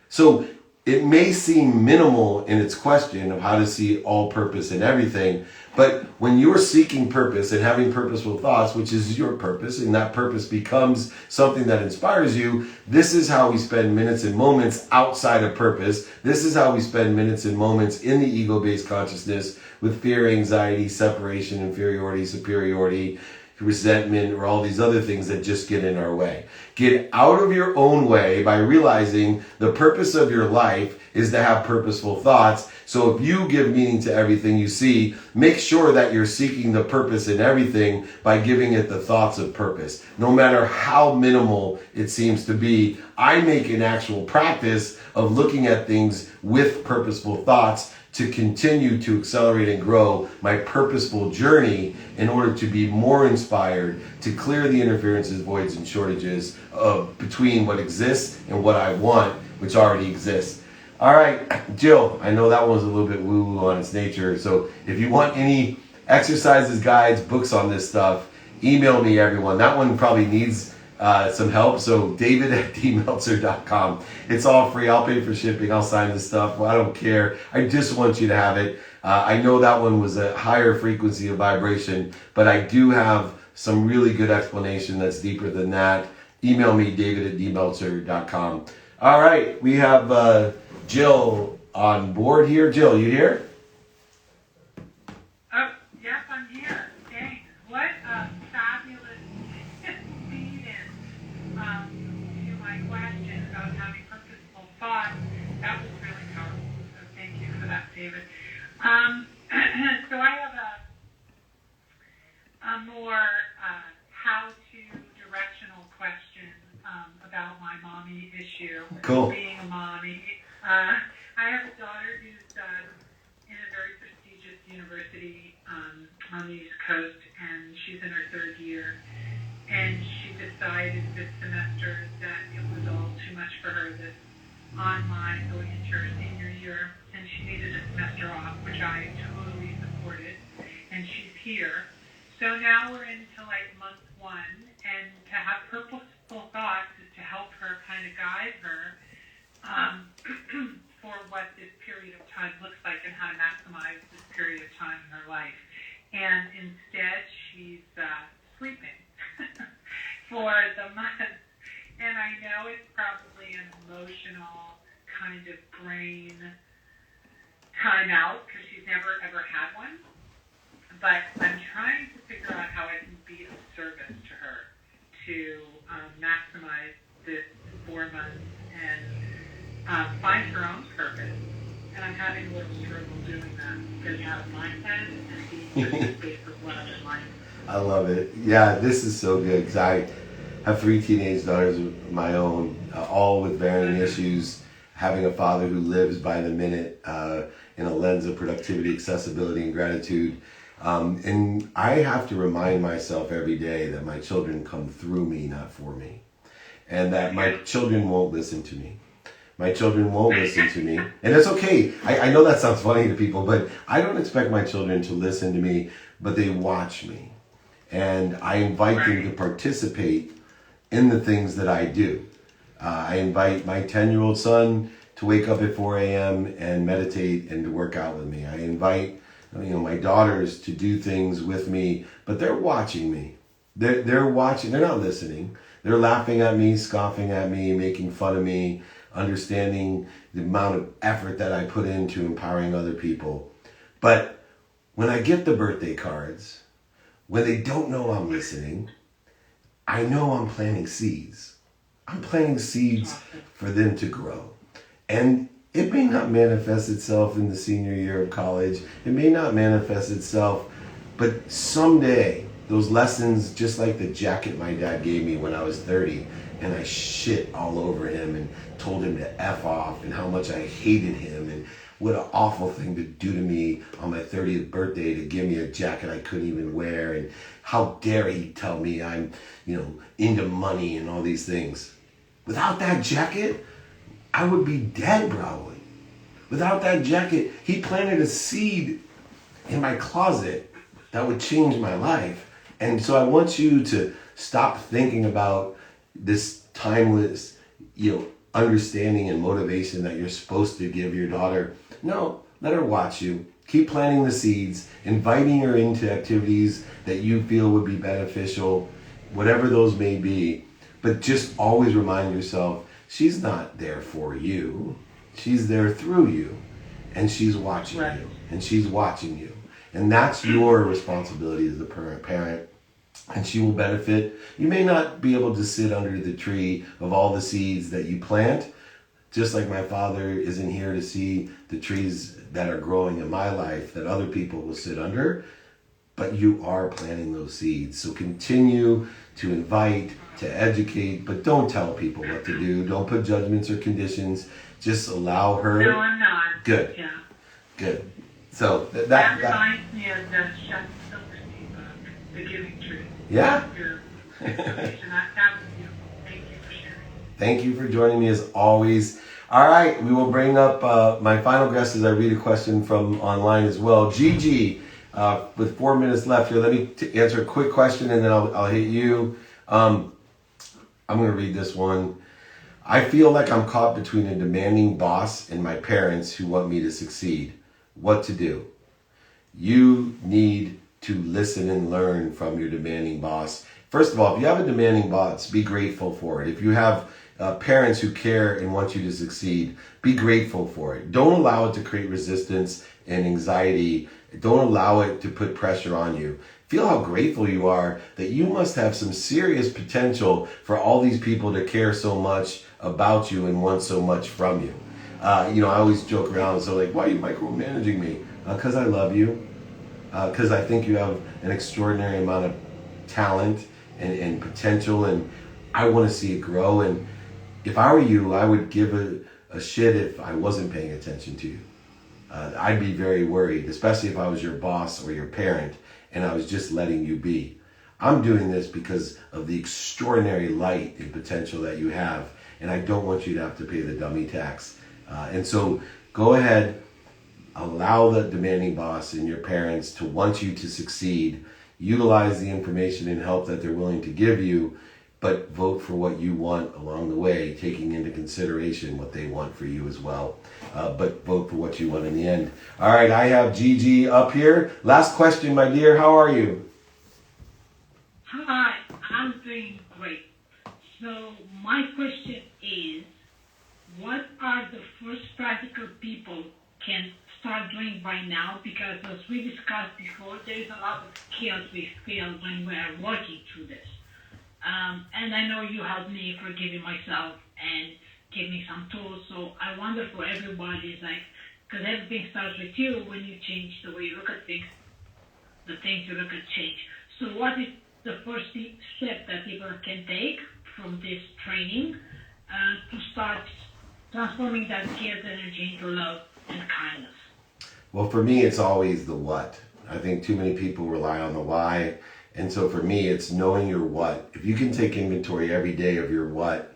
So it may seem minimal in its question of how to see all purpose in everything, but when you're seeking purpose and having purposeful thoughts, which is your purpose, and that purpose becomes something that inspires you, this is how we spend minutes and moments outside of purpose. This is how we spend minutes and moments in the ego-based consciousness with fear, anxiety, separation, inferiority, superiority, resentment, or all these other things that just get in our way. Get out of your own way by realizing the purpose of your life is to have purposeful thoughts. So if you give meaning to everything you see, make sure that you're seeking the purpose in everything by giving it the thoughts of purpose. No matter how minimal it seems to be, I make an actual practice of looking at things with purposeful thoughts to continue to accelerate and grow my purposeful journey in order to be more inspired, to clear the interferences, voids, and shortages between what exists and what I want, which already exists. All right, Jill, I know that one was a little bit woo-woo on its nature, so if you want any exercises, guides, books on this stuff, email me, everyone. That one probably needs some help. So david@dmeltzer.com. It's all free. I'll pay for shipping. I'll sign the stuff. Well, I don't care. I just want you to have it. I know that one was a higher frequency of vibration, but I do have some really good explanation that's deeper than that. Email me, david@dmeltzer.com. All right, we have Jill on board here. Jill, you here? Oh, yes, I'm here. Thanks. What a fabulous feed-in to my question about having purposeful thoughts. That was really powerful, so thank you for that, David. So I have a more how-to directional question about my mommy issue. Cool. Being a mommy. I have a daughter who's in a very prestigious university on the East Coast, and she's in her third year. And she decided this semester that it was all too much for her, this online going into her senior year, and she needed a semester off, which I totally supported. And she's here. So now we're into like month one, and to have purposeful thoughts is to help her kind of guide her for what this period of time looks like and how to maximize this period of time in her life. And instead, she's sleeping for the month. And I know it's probably an emotional kind of brain timeout because she's never ever had one. But I'm trying to figure out how I can be of service to her to maximize this 4 months and find her own purpose. And I'm having a little struggle doing that, getting out of mindset and being in the space of what other mind. I love it. Yeah, this is so good because I have 3 teenage daughters of my own, all with varying issues. Having a father who lives by the minute in a lens of productivity, accessibility, and gratitude. And I have to remind myself every day that my children come through me, not for me. And that my children won't listen to me. My children won't listen to me. And it's okay. I know that sounds funny to people, but I don't expect my children to listen to me, but they watch me. And I invite them to participate in the things that I do. I invite my 10-year-old son to wake up at 4 a.m. and meditate and to work out with me. I invite my daughters to do things with me, but they're watching me. They're watching. They're not listening. They're laughing at me, scoffing at me, making fun of me, understanding the amount of effort that I put into empowering other people. But when I get the birthday cards, when they don't know I'm listening, I know I'm planting seeds. I'm planting seeds for them to grow. And it may not manifest itself in the senior year of college. It may not manifest itself, but someday those lessons, just like the jacket my dad gave me when I was 30, and I shit all over him and told him to F off and how much I hated him and what an awful thing to do to me on my 30th birthday to give me a jacket I couldn't even wear, and how dare he tell me I'm, into money and all these things. Without that jacket, I would be dead probably. Without that jacket, he planted a seed in my closet that would change my life. And so I want you to stop thinking about this timeless, understanding and motivation that you're supposed to give your daughter. No, let her watch you. Keep planting the seeds, inviting her into activities that you feel would be beneficial, whatever those may be. But just always remind yourself, she's not there for you. She's there through you. And she's watching you. And she's watching you. And that's your responsibility as a parent. And she will benefit. You may not be able to sit under the tree of all the seeds that you plant, just like my father isn't here to see the trees that are growing in my life that other people will sit under, but you are planting those seeds. So continue to invite, to educate, but don't tell people what to do. Don't put judgments or conditions. Just allow her. No, I'm not. Good. Yeah. Good. So that reminds me of the Chef Silverstein book, The Giving Tree. Yeah. Your information. That was beautiful. Thank you for sharing. Thank you for joining me as always. All right, we will bring up my final guest as I read a question from online as well. Gigi, with 4 minutes left here, let me answer a quick question and then I'll hit you. I'm going to read this one. I feel like I'm caught between a demanding boss and my parents who want me to succeed. What to do? You need to listen and learn from your demanding boss. First of all, if you have a demanding boss, be grateful for it. If you have parents who care and want you to succeed, be grateful for it. Don't allow it to create resistance and anxiety. Don't allow it to put pressure on you. Feel how grateful you are that you must have some serious potential for all these people to care so much about you and want so much from you. I always joke around, so like, why are you micromanaging me? Because I love you. Because I think you have an extraordinary amount of talent and potential, and I want to see it grow. And if I were you, I would give a shit if I wasn't paying attention to you. I'd be very worried, especially if I was your boss or your parent and I was just letting you be. I'm doing this because of the extraordinary light and potential that you have, and I don't want you to have to pay the dummy tax. And so go ahead, allow the demanding boss and your parents to want you to succeed. Utilize the information and help that they're willing to give you, but vote for what you want along the way, taking into consideration what they want for you as well. But vote for what you want in the end. All right, I have Gigi up here. Last question, my dear. How are you? Hi, I'm doing great. So my question is, what are the first practical people can start doing by now? Because as we discussed before, there's a lot of skills we feel when we are working through this. And I know you helped me forgiving myself and give me some tools. So I wonder for everybody, is like, because everything starts with you when you change the way you look at things, the things you look at change. So what is the first step that people can take from this training to start transforming that scarce energy into love and kindness? Well, for me, it's always the what. I think too many people rely on the why. And so for me, it's knowing your what. If you can take inventory every day of your what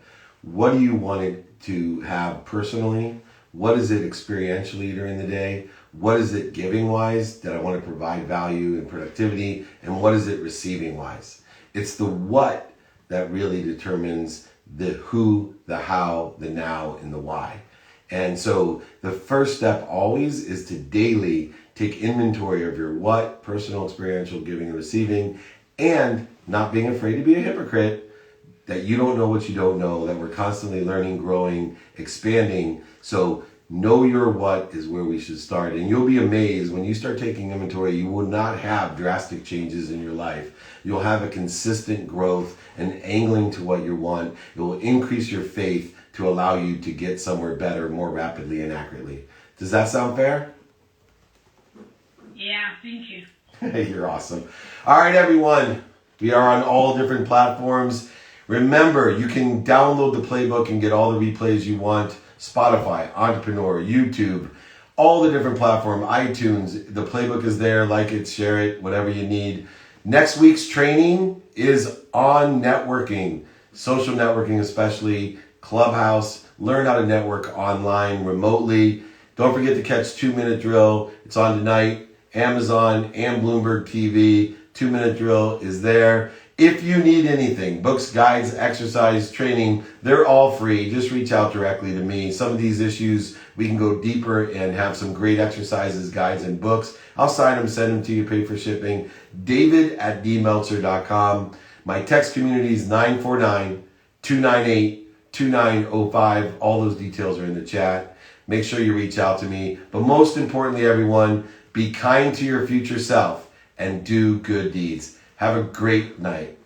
do you want it to have personally? What is it experientially during the day? What is it giving wise that I want to provide value and productivity? And what is it receiving wise? It's the what that really determines the who, the how, the now, and the why. And so the first step always is to daily take inventory of your what, personal, experiential, giving and receiving, and not being afraid to be a hypocrite, that you don't know what you don't know, that we're constantly learning, growing, expanding. So know your what is where we should start. And you'll be amazed when you start taking inventory, you will not have drastic changes in your life. You'll have a consistent growth and angling to what you want. It will increase your faith to allow you to get somewhere better, more rapidly and accurately. Does that sound fair? Yeah, thank you. You're awesome. All right, everyone. We are on all different platforms. Remember, you can download the playbook and get all the replays you want. Spotify, Entrepreneur, YouTube, all the different platforms, iTunes. The playbook is there. Like it, share it, whatever you need. Next week's training is on networking, social networking especially, Clubhouse. Learn how to network online, remotely. Don't forget to catch 2 Minute Drill. It's on tonight. Amazon and Bloomberg TV. 2 Minute Drill is there. If you need anything, books, guides, exercise, training, they're all free. Just reach out directly to me. Some of these issues, we can go deeper and have some great exercises, guides, and books. I'll sign them, send them to you, pay for shipping. David@dmeltzer.com. My text community is 949-298-2905. All those details are in the chat. Make sure you reach out to me. But most importantly, everyone, be kind to your future self and do good deeds. Have a great night.